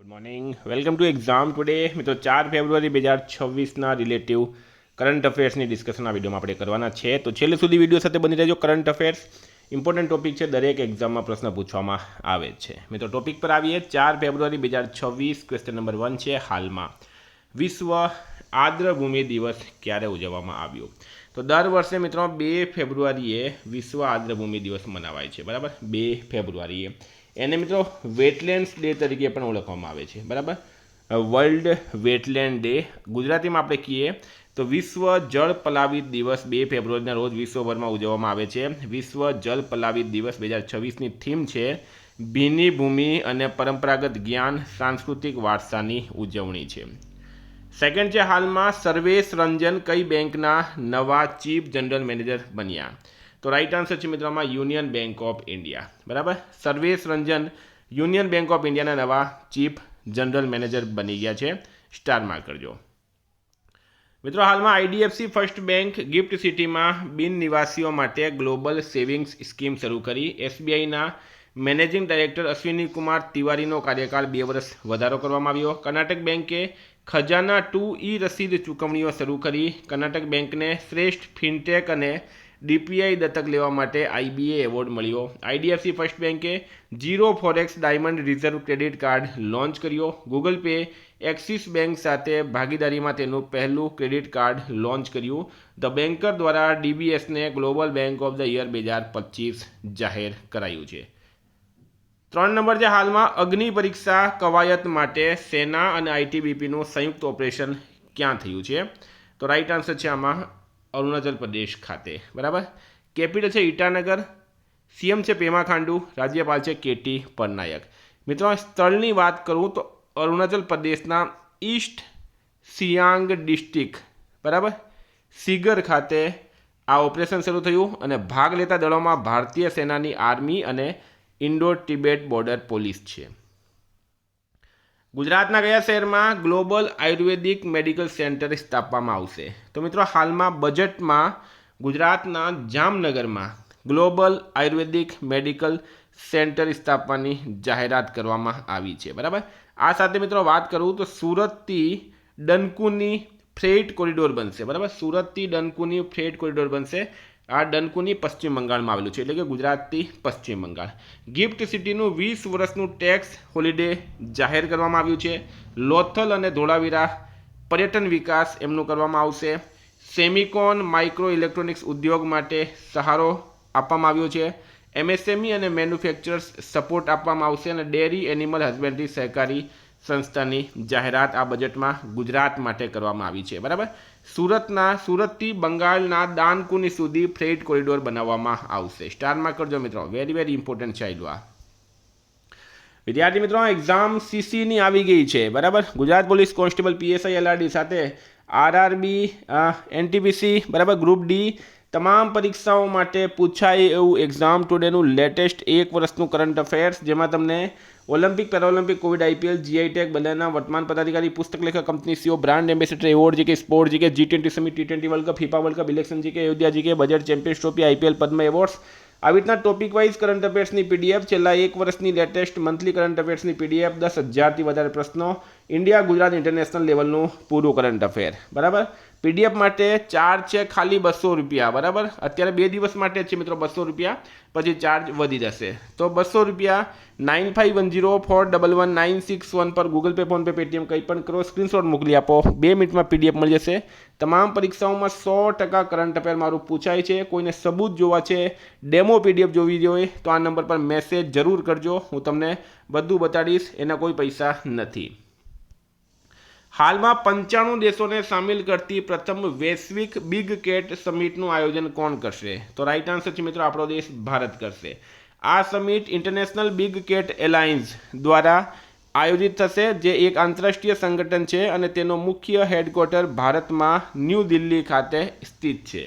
Good morning, welcome to exam today. મિત્રો 4 ફેબ્રુઆરી 2026ના relative current અફેર્સની discussion આ વિડીયોમાં આપણે કરવાના છે. તો છેલ્લે સુધી વિડીયો સાથે બની રહેજો. કરંટ અફેર્સ ઇમ્પોર્ટન્ટ ટોપિક છે, દરેક એક્ઝામમાં પ્રશ્ન પૂછવામાં આવે છે. મિત્રો ટોપિક પર આવીએ. 4 ફેબ્રુઆરી 2026 ક્વેશ્ચન નંબર 1 છે. હાલમાં વિશ્વ આર્દ્રભૂમિ દિવસ ક્યારે ઉજવવામાં આવ્યો? તો દર વર્ષે મિત્રો 2 ફેબ્રુઆરીએ વિશ્વ આર્દ્રભૂમિ દિવસ મનાવાય છે. બરાબર, 2 ફેબ્રુઆરીએ એને મિત્રો વેટલેન્ડ્સ ડે તરીકે પણ ઓળખવામાં આવે છે. બરાબર, વર્લ્ડ વેટલેન્ડ ડે ગુજરાતીમાં આપણે કહીએ તો વિશ્વ જળ પલાવિત દિવસ 2 ફેબ્રુઆરીના રોજ વિશ્વભરમાં ઉજવવામાં આવે છે. વિશ્વ જળ પલાવિત દિવસ 2026ની થીમ છે ભીની ભૂમિ અને પરંપરાગત જ્ઞાન સાંસ્કૃતિક વારસાની ઉજવણી છે. સેકન્ડ છે, હાલમાં સર્વેશ રંજન કઈ બેંકના નવા ચીફ જનરલ મેનેજર બન્યા? તો રાઈટ આન્સર છે મિત્રોમાં યુનિયન બેંક ઓફ ઇન્ડિયા. બરાબર, Sarvesh Ranjan union bank of ઇન્ડિયાના નવા ચીફ જનરલ મેનેજર બની ગયા છે. સ્ટાર માર્ક કરજો. મિત્રો હાલમાં આઈડીએફસી ફર્સ્ટ બેંક ગિફ્ટ સિટીમાં બિન નિવાસીઓ માટે ગ્લોબલ સેવિંગ્સ સ્કીમ શરૂ કરી. એસબીઆઈના મેનેજિંગ ડાયરેક્ટર અશ્વિની કુમાર તિવારીનો કાર્યકાળ 2 વર્ષ વધારો કરવામાં આવ્યો. કર્ણાટક બેંકે ખજાના 2 રસીદ ચૂકવણીઓ શરૂ કરી. કર્ણાટક બેંકને શ્રેષ્ઠ ફિનટેક અને ડીપીઆઈ દત્તક લેવા માટે આઈબીએ એવોર્ડ મળ્યો. આઈડીએફસી ફર્સ્ટ બેંકે zero forex diamond reserve credit card launch કર્યો. ગૂગલ પે એક્સિસ બેંક સાથે ભાગીદારીમાં તેનું પહેલું ક્રેડિટ કાર્ડ લોન્ચ કર્યું. ધ બેન્કર દ્વારા ડીબીએસને global bank of the year 2025 જાહેર કરાયું છે. 3 નંબર છે, હાલમાં અગ્નિ પરીક્ષા કવાયત માટે સેના અને આઈટીબીપીનું સંયુક્ત ઓપરેશન ક્યાં થયું છે? તો રાઈટ આન્સર છે આમાં અરુણાચલ પ્રદેશ ખાતે. બરાબર, કેપિટલ છે ઈટાનગર, સીએમ છે પેમા ખાંડુ, રાજ્યપાલ છે કેટી પટનાયક. મિત્રો સ્થળની વાત કરું તો અરુણાચલ પ્રદેશના ઈસ્ટ સિયાંગ ડિસ્ટ્રિક્ટ બરાબર સિગર ખાતે આ ઓપરેશન શરૂ થયું અને ભાગ લેતા દળોમાં ભારતીય સેનાની આર્મી અને ઇન્ડો તિબેટ બોર્ડર પોલીસ છે. ગુજરાતના કયા શહેરમાં ગ્લોબલ આયુર્વેદિક મેડિકલ સેન્ટર સ્થાપવામાં આવશે? તો મિત્રો હાલમાં બજેટમાં ગુજરાતના જામનગરમાં ગ્લોબલ આયુર્વેદિક મેડિકલ સેન્ટર સ્થાપવાની જાહેરાત કરવામાં આવી છે. બરાબર, આ સાથે મિત્રો વાત કરું તો સુરતથી ડનકુની ફ્રેટ કોરિડોર બનશે. બરાબર, સુરતથી ડનકુની ફ્રેટ કોરિડોર બનશે. આ ડનકુની પશ્ચિમ બંગાળમાં આવેલું છે, એટલે કે ગુજરાતથી પશ્ચિમ બંગાળ. ગિફ્ટ સિટીનું 20 વર્ષનું ટેક્સ હોલિડે જાહેર કરવામાં આવ્યું છે. લોથલ અને ધોળાવીરા પર્યટન વિકાસ એમનું કરવામાં આવશે. સેમિકોન માઇક્રો ઇલેક્ટ્રોનિક્સ ઉદ્યોગ માટે સહારો આપવામાં આવ્યો છે. એમએસએમઈ અને મેન્યુફેક્ચરર્સ સપોર્ટ આપવામાં આવશે અને ડેરી એનિમલ હસબન્ડરી સહકારી સંસ્થાની જાહેરાત આ બજેટમાં ગુજરાત માટે કરવામાં આવી છે. બરાબર, સુરતથી બંગાળના દાનકુની સુધી ફ્રેટ કોરિડોર બનાવવામાં આવશે. સ્ટારમાં કરજો મિત્રો, વેરી વેરી ઇમ્પોર્ટન્ટ છે આ. વિદ્યાર્થી મિત્રો એક્ઝામ સીસીની આવી ગઈ છે. બરાબર, Gujarat police constable PSI LRD સાથે આરઆરબી એનટીપીસી બરાબર ગ્રુપ ડી તમામ પરીક્ષાઓ માટે પૂછાય એવું એક્ઝામ ટુડેનું લેટેસ્ટ 1 વર્ષનું કરંટ અફેર્સ, જેમાં તમને Olympic Paralympic Covid IPL GI tag બધાના વર્તમાન પદાધિકારી પુસ્તક લેખક company CEO brand ambassador award GK sport GK G20 summit T20 world cup FIFA world cup election GK Ayodhya GK budget champions trophy IPL Padma awards આવી રીતના topic wise current અફેર્સની PDF છેલ્લા 1 વર્ષની લેટેસ્ટ મંથલી કરંટ અફેર્સની PDF 10,000થી વધારે પ્રશ્નો India Gujarat international લેવલનું પૂરું કરંટ અફેર. બરાબર, પીડીએફ માટે ચાર્જ છે ખાલી 200 રૂપિયા. બરાબર, અત્યારે 2 દિવસ માટે જ છે મિત્રો 200 રૂપિયા, પછી ચાર્જ વધી જશે. તો 200 રૂપિયા 9510411961 પર ગૂગલ પે ફોનપે પેટીએમ કંઈ પણ કરો, સ્ક્રીનશોટ મોકલી આપો, 2 મિનિટમાં પીડીએફ મળી જશે. તમામ પરીક્ષાઓમાં 100% કરંટ અફેર મારું પૂછાય છે. કોઈને સબૂત જોવા છે, ડેમો પીડીએફ જોવી જોઈએ તો આ નંબર પર મેસેજ જરૂર કરજો, હું તમને બધું બતાડીશ. એના કોઈ પૈસા નથી. હાલમાં 95 દેશોને સામેલ કરતી પ્રથમ વૈશ્વિક બિગ કેટ સમિટનું આયોજન કોણ કરશે? તો રાઈટ આન્સર છે મિત્રો આપણો દેશ ભારત કરશે. આ summit international big cat alliance દ્વારા આયોજિત થશે, જે એક આંતરરાષ્ટ્રીય સંગઠન છે અને તેનો મુખ્ય હેડક્વાર્ટર ભારતમાં ન્યૂ દિલ્હી ખાતે સ્થિત છે.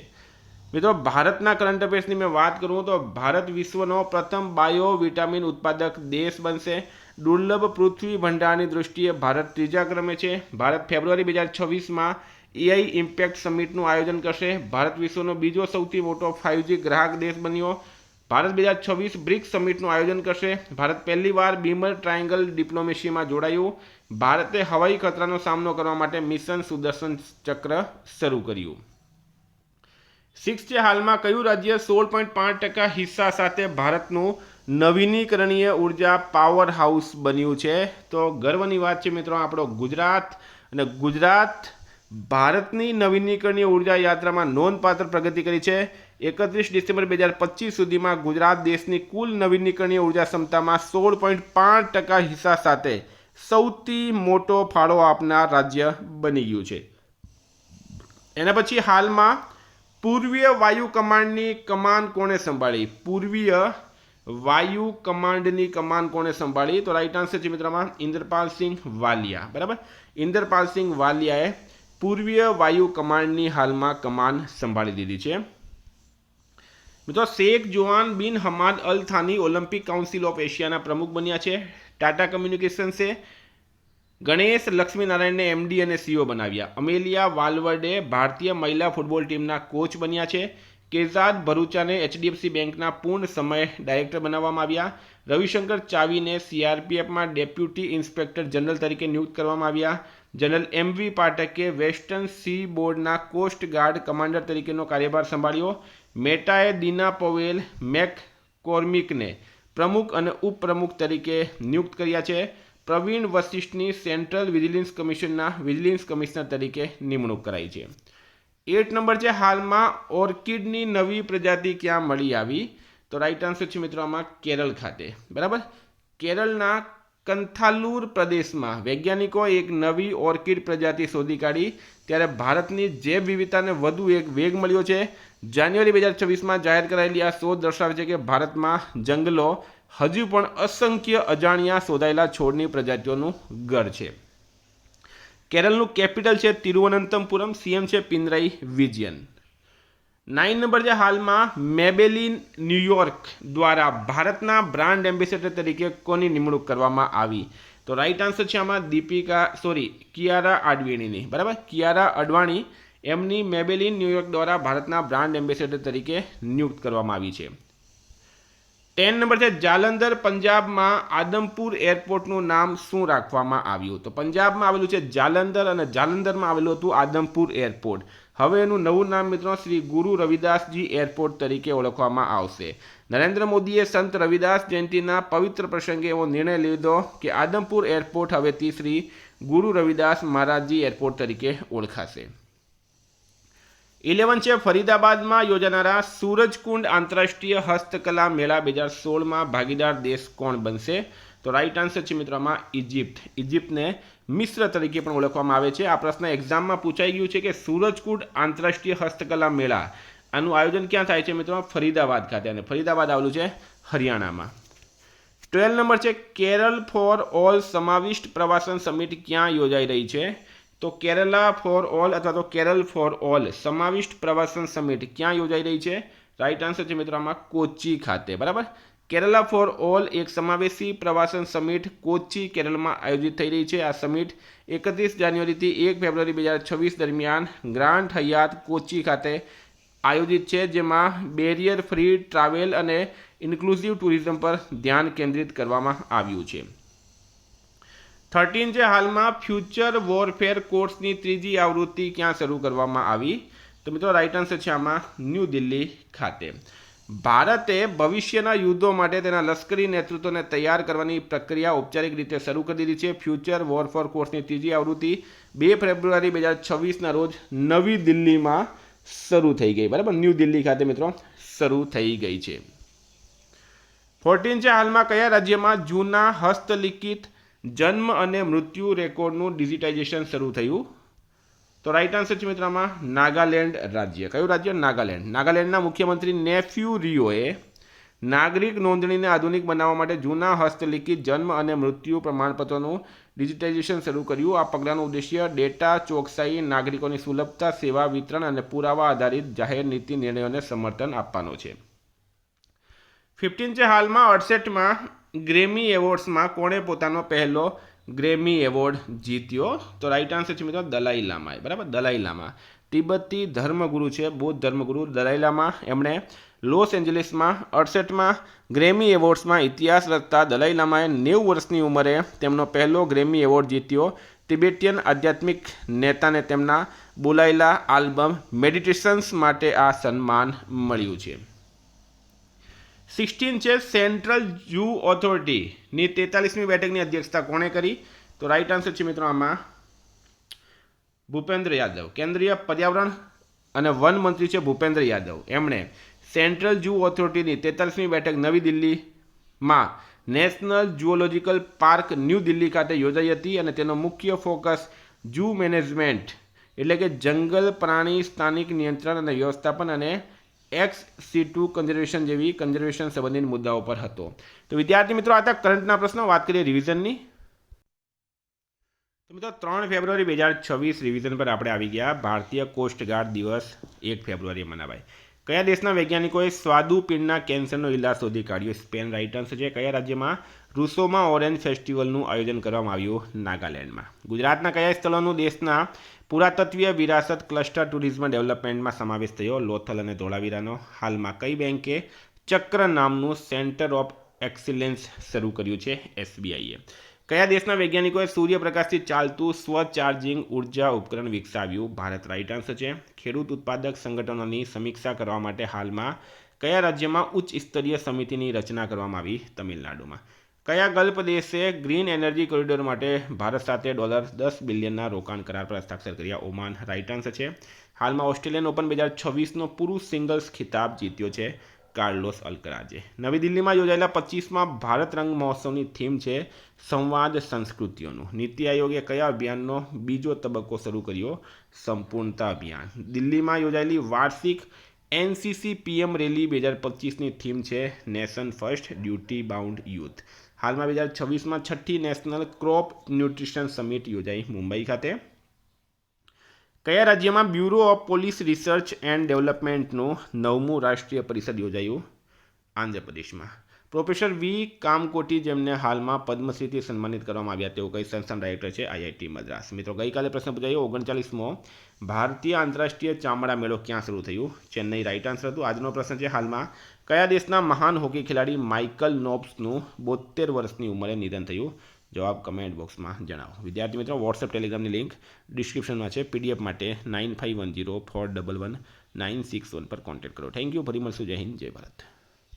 મિત્રો ભારતના કરંટ અફેર્સની મેં વાત કરું તો ભારત વિશ્વનો પ્રથમ બાયો વિટામિન ઉત્પાદક દેશ બનશે. દુર્લભ પૃથ્વી ભંડારની દૃષ્ટિએ ભારત 3જા ક્રમે છે. ભારત ફેબ્રુઆરી 2026માં એઆઈ ઇમ્પેક્ટ સમિટનું આયોજન કરશે. ભારત વિશ્વનો બીજો સૌથી મોટો 5G ગ્રાહક દેશ બન્યો. ભારત 2026 બ્રિક્સ સમિટનું આયોજન કરશે. ભારત પહેલીવાર બીમર ટ્રાયંગલ ડિપ્લોમેસીમાં જોડાયું. ભારતે હવાઈ ખતરાનો સામનો કરવા માટે મિશન સુદર્શન ચક્ર શરૂ કર્યું. 6 છે હાલમાં કયું રાજ્ય 16.5% હિસ્સા સાથે ભારતનું નવીનીકરણીય ઉર્જા પાવર હાઉસ બન્યું છે? તો ગર્વની વાત છે મિત્રો આપણો ગુજરાત. અને ગુજરાત ભારતની નવીનીકરણીય ઉર્જા યાત્રામાં નોંધપાત્ર પ્રગતિ કરી છે. 31 ડિસેમ્બર 2025 સુધીમાં ગુજરાત દેશની કુલ નવીનીકરણીય ઉર્જા ક્ષમતામાં 16.5% હિસ્સા સાથે સૌથી મોટો ફાળો આપનાર રાજ્ય બની ગયું છે. એના પછી હાલમાં પૂર્વીય વાયુ કમાન્ડની કમાન કોણે સંભાળી? પૂર્વીય વાયુ કમાન્ડની કમાન કોણે સંભાળી? તો રાઈટ આન્સર છે મિત્રોમાં ઇન્દ્રપાલસિંહ વાલિયા. બરાબર, ઇન્દ્રપાલસિંહ વાલિયાએ પૂર્વીય વાયુ કમાન્ડની હાલમાં કમાન સંભાળી દીધી છે. મિત્રો Sheikh Joaan bin Hamad Al Thani Olympic council of એશિયાના પ્રમુખ બન્યા છે. ટાટા કમ્યુનિકેશન્સે ગણેશ લક્ષ્મીનારાયણને એમડી અને સીઓ બનાવ્યા. અમેલિયા વાલવર્ડે ભારતીય મહિલા ફૂટબોલ ટીમના કોચ બન્યા છે. કેઝાદ ભરૂચાને એચડીએફસી બેંકના પૂર્ણ સમય ડાયરેક્ટર બનાવવામાં આવ્યા. રવિશંકર ચાવીને સીઆરપીએફમાં ડેપ્યુટી ઇન્સ્પેક્ટર જનરલ તરીકે નિયુક્ત કરવામાં આવ્યા. જનરલ એમવી પાઠકે વેસ્ટર્ન સી બોર્ડના કોસ્ટ ગાર્ડ કમાન્ડર તરીકેનો કાર્યભાર સંભાળ્યો. મેટાએ દીના પવેલ મેકકોર્મિકને પ્રમુખ અને ઉપપ્રમુખ તરીકે નિયુક્ત કર્યા છે. પ્રવીણ વશિષ્ઠની સેન્ટ્રલ વિજિલન્સ કમિશનના વિજિલન્સ કમિશનર તરીકે નિમણૂક કરાઈ છે. 8 નંબર છે હાલમાં ઓર્કિડની નવી પ્રજાતિ ક્યાં મળી આવી? તો રાઈટ આન્સર છે મિત્રો આમાં કેરળ ખાતે. બરાબર, કેરળના કંથાલુર પ્રદેશમાં વૈજ્ઞાનિકોએ એક નવી ઓર્કિડ પ્રજાતિ શોધી કાઢી. ત્યારે ભારતની જૈવ વિવિધતાને વધુ એક વેગ મળ્યો છે. જાન્યુઆરી 2026માં જાહેર કરાયેલી આ શોધ દર્શાવે છે કે ભારતમાં જંગલો હજુ પણ અસંખ્ય અજાણ્યા શોધાયેલા છોડની પ્રજાતિઓનું ઘર છે. કેરળનું કેપિટલ છે તિરુવનંતપુરમ. સીએમ છે પિનરાઈ વિજયન. 9 નંબર છે હાલમાં મેબેલિન ન્યુયોર્ક દ્વારા ભારતના બ્રાન્ડ એમ્બેસેડર તરીકે કોની નિમણૂક કરવામાં આવી? તો રાઈટ આન્સર છે આમાં કિયારા આડવાણીની. બરાબર, કિયારા અડવાણી એમની મેબેલિન ન્યુયોર્ક દ્વારા ભારતના બ્રાન્ડ એમ્બેસેડર તરીકે નિયુક્ત કરવામાં આવી છે. 10 નંબર છે જાલંધર પંજાબમાં આદમપુર એરપોર્ટનું નામ શું રાખવામાં આવ્યું? તો પંજાબમાં આવેલું છે જાલંધર અને જાલંધરમાં આવેલું હતું આદમપુર એરપોર્ટ. હવે એનું નવું નામ મિત્રો શ્રી ગુરુ રવિદાસજી એરપોર્ટ તરીકે ઓળખવામાં આવશે. નરેન્દ્ર મોદીએ સંત રવિદાસ જયંતિના પવિત્ર પ્રસંગે એવો નિર્ણય લીધો કે આદમપુર એરપોર્ટ હવેથી શ્રી ગુરુ રવિદાસ મહારાજજી એરપોર્ટ તરીકે ઓળખાશે. 11 છે ફરીદાબાદમાં યોજાનારા સૂરજકુંડ આંતરરાષ્ટ્રીય હસ્તકલા મેળા 2016માં ભાગીદાર દેશ કોણ બનશે? તો રાઈટ આન્સર છે મિત્રોમાં ઇજિપ્ત. ઇજિપ્તને મિસ્ર તરીકે પણ ઓળખવામાં આવે છે. આ પ્રશ્ન એક્ઝામમાં પૂછાઈ ગયું છે કે સૂરજકુંડ આંતરરાષ્ટ્રીય હસ્તકલા મેળા આનું આયોજન ક્યાં થાય છે મિત્રો? ફરીદાબાદ ખાતે. અને ફરીદાબાદ આવેલું છે હરિયાણામાં. 12 નંબર છે કેરળ ફોર ઓલ સમાવિષ્ટ પ્રવાસન સમિટ ક્યાં યોજાઈ રહી છે? તો કેરલા ફોર ઓલ અથવા તો કેરળ ફોર ઓલ સમાવિષ્ટ પ્રવાસન સમિટ ક્યાં યોજાઈ રહી છે? રાઈટ આન્સર છે મિત્રો આમાં કોચી ખાતે. બરાબર, કેરલા ફોર ઓલ એક સમાવેશી પ્રવાસન સમિટ કોચી કેરળમાં આયોજિત થઈ રહી છે. આ સમિટ 31 જાન્યુઆરીથી 1 ફેબ્રુઆરી 2026 દરમિયાન ગ્રાન્ડ હયાત કોચી ખાતે આયોજિત છે, જેમાં બેરિયર ફ્રી ટ્રાવેલ અને ઇન્ક્લુઝિવ ટુરિઝમ પર ધ્યાન કેન્દ્રિત કરવામાં આવ્યું છે. 13 છે હાલમાં ફ્યુચર વોરફેર કોર્સની 3જી આવૃત્તિ ક્યાં શરૂ કરવામાં આવી? તો મિત્રો રાઈટ આન્સર છે આમાં ન્યૂ દિલ્હી ખાતે. ભારતે ભવિષ્યના યુદ્ધો માટે તેના લશ્કરી નેતૃત્વને તૈયાર કરવાની પ્રક્રિયા ઔપચારિક રીતે શરૂ કરી દીધી છે. ફ્યુચર વોરફેર કોર્સની 3જી આવૃત્તિ 2 ફેબ્રુઆરી 2026ના રોજ નવી દિલ્હીમાં શરૂ થઈ ગઈ. બરાબર, ન્યૂ દિલ્હી ખાતે મિત્રો શરૂ થઈ ગઈ છે. 14 છે હાલમાં કયા રાજ્યમાં જૂના હસ્તલિખિત જન્મ અને મૃત્યુ રેકોર્ડનું ડિજિટાઇઝેશન શરૂ થયું? તો રાઈટ આન્સર છે મિત્રોમાં નાગાલેન્ડ રાજ્ય. કયું રાજ્ય? નાગાલેન્ડ. નાગાલેન્ડના મુખ્યમંત્રી નેફ્યુ રિયોએ નાગરિક નોંધણીને આધુનિક બનાવવા માટે જૂના હસ્તલિખિત જન્મ અને મૃત્યુ પ્રમાણપત્રોનું ડિજિટાઇઝેશન શરૂ કર્યું. આ પગલાંનો ઉદ્દેશ્ય ડેટા ચોકસાઈ, નાગરિકોની સુલભતા, સેવા વિતરણ અને પુરાવા આધારિત જાહેર નીતિ નિર્ણયોને સમર્થન આપવાનો છે. 15 છે હાલમાં 68માં ગ્રેમી એવોર્ડ્સમાં કોણે પોતાનો પહેલો ગ્રેમી એવોર્ડ જીત્યો? તો રાઈટ આન્સર છે મિત્રો દલાઈ લામાએ. બરાબર, દલાઈ લામા તિબેતી ધર્મગુરુ છે, બૌદ્ધ ધર્મગુરુ દલાઈ લામા. એમણે લોસ એન્જલિસમાં 68માં ગ્રેમી એવોર્ડ્સમાં ઇતિહાસ રચતા દલાઈ લામાએ 90 વર્ષની ઉંમરે તેમનો પહેલો ગ્રેમી એવોર્ડ જીત્યો. તિબેટિયન આધ્યાત્મિક નેતાને તેમના બોલાયેલા આલ્બમ મેડિટેશન્સ માટે આ સન્માન મળ્યું છે. 16 છે સેન્ટ્રલ ઝૂ ઓથોરિટીની 43મી બેઠકની અધ્યક્ષતા કોણે કરી? તો રાઈટ આન્સર છે મિત્રો આમાં ભૂપેન્દ્ર યાદવ. કેન્દ્રીય પર્યાવરણ અને વન મંત્રી છે ભૂપેન્દ્ર યાદવ. એમણે સેન્ટ્રલ ઝૂ ઓથોરિટીની 43મી બેઠક નવી દિલ્હીમાં નેશનલ ઝૂઓલોજીકલ પાર્ક ન્યૂ દિલ્હી ખાતે યોજાઈ હતી અને તેનો મુખ્ય ફોકસ ઝૂ મેનેજમેન્ટ એટલે કે જંગલ પ્રાણી સ્થાનિક નિયંત્રણ અને વ્યવસ્થાપન અને ex-situ કન્ઝર્વેશન જેવી કન્ઝર્વેશન સંબંધિત મુદ્દાઓ પર હતો. તો વિદ્યાર્થી મિત્રો આ હતા કરંટના પ્રશ્નો. વાત કરીએ રિવિઝનની. તો મિત્રો 3 ફેબ્રુઆરી 2026 રિવિઝન પર આપણે આવી ગયા. ભારતીય કોસ્ટગાર્ડ દિવસ 1 ફેબ્રુઆરીએ મનાવાય. કયા દેશના વૈજ્ઞાનિકોએ સ્વાદુપિંડના કેન્સરનો ઇલાજ શોધી કાઢ્યો? સ્પેન રાઈટ આન્સર છે. કયા રાજ્યમાં રૂસોમાં ઓરેન્જ ફેસ્ટિવલનું આયોજન કરવામાં આવ્યું? નાગાલેન્ડમાં. ગુજરાતના કયા સ્થળોનું દેશના પુરાતત્વીય વિરાસત ક્લસ્ટર ટુરિઝમ ડેવલપમેન્ટમાં સમાવેશ થયો? લોથલ અને ધોળાવીરાનો. હાલમાં કઈ બેંકે ચક્ર નામનું સેન્ટર ઓફ એક્સિલન્સ શરૂ કર્યું છે? SBIએ. કયા દેશના વૈજ્ઞાનિકોએ સૂર્યપ્રકાશથી ચાલતું સ્વચાર્જિંગ ઉર્જા ઉપકરણ વિકસાવ્યું? ભારત રાઈટ આન્સર છે. ખેડૂત ઉત્પાદક સંગઠનોની સમીક્ષા કરવા માટે હાલમાં કયા રાજ્યમાં ઉચ્ચ સ્તરીય સમિતિની રચના કરવામાં આવી? તમિલનાડુમાં. કયા ગલ્ફ દેશે ગ્રીન એનર્જી કોરિડોર માટે ભારત સાથે $10 બિલિયનના રોકાણ કરાર પર હસ્તાક્ષર કર્યા? ઓમાન રાઈટ આન્સર છે. હાલમાં ઓસ્ટ્રેલિયન ઓપન 2026નો પુરુષ સિંગલ્સ ખિતાબ જીત્યો છે કાર્લોસ અલ્કરાજે. નવી દિલ્હીમાં યોજાયેલા 25મા ભારત રંગ મહોત્સવની થીમ છે સંવાદ સંસ્કૃતિઓનું. નીતિ આયોગે કયા અભિયાનનો બીજો તબક્કો શરૂ કર્યો? સંપૂર્ણતા અભિયાન. દિલ્હીમાં યોજાયેલી વાર્ષિક NCC PM રેલી 2025ની થીમ છે nation first duty bound youth. હાલમાં 2026માં 6ઠ્ઠી નેશનલ ક્રોપ ન્યુટ્રિશન સમિટ યોજાઈ મુંબઈ ખાતે. કયા રાજ્યમાં bureau of police research and ડેવલપમેન્ટનું 9મું રાષ્ટ્રીય પરિષદ યોજાયું? આંધ્રપ્રદેશમાં. પ્રોફેસર વી કામકોટી જેમને હાલમાં પદ્મશ્રીથી સન્માનિત કરવામાં આવ્યા તેઓ કઈ સંસ્થાના ડાયરેક્ટર છે? IIT મદ્રાસ. મિત્રો ગઈકાલે પ્રશ્ન પૂછાયો 39મો ભારતીય આંતરરાષ્ટ્રીય ચામડા મેળો ક્યાં શરૂ થયું? ચેન્નઈ રાઈટ આન્સર હતું. આજનો પ્રશ્ન છે હાલમાં કયા દેશના મહાન હોકી ખેલાડી માઇકલ ફેલ્પ્સનું 72 વર્ષની ઉંમરે નિધન થયું? જવાબ કમેન્ટ બોક્સમાં જણાવો. વિદ્યાર્થી મિત્રો વોટ્સએપ ટેલિગ્રામની લિંક ડિસ્ક્રિપ્શનમાં છે. PDF માટે 9510411961 પર કોન્ટેક્ટ કરો. Thank you. ફરી મળશું. જય હિન્દ, જય ભારત.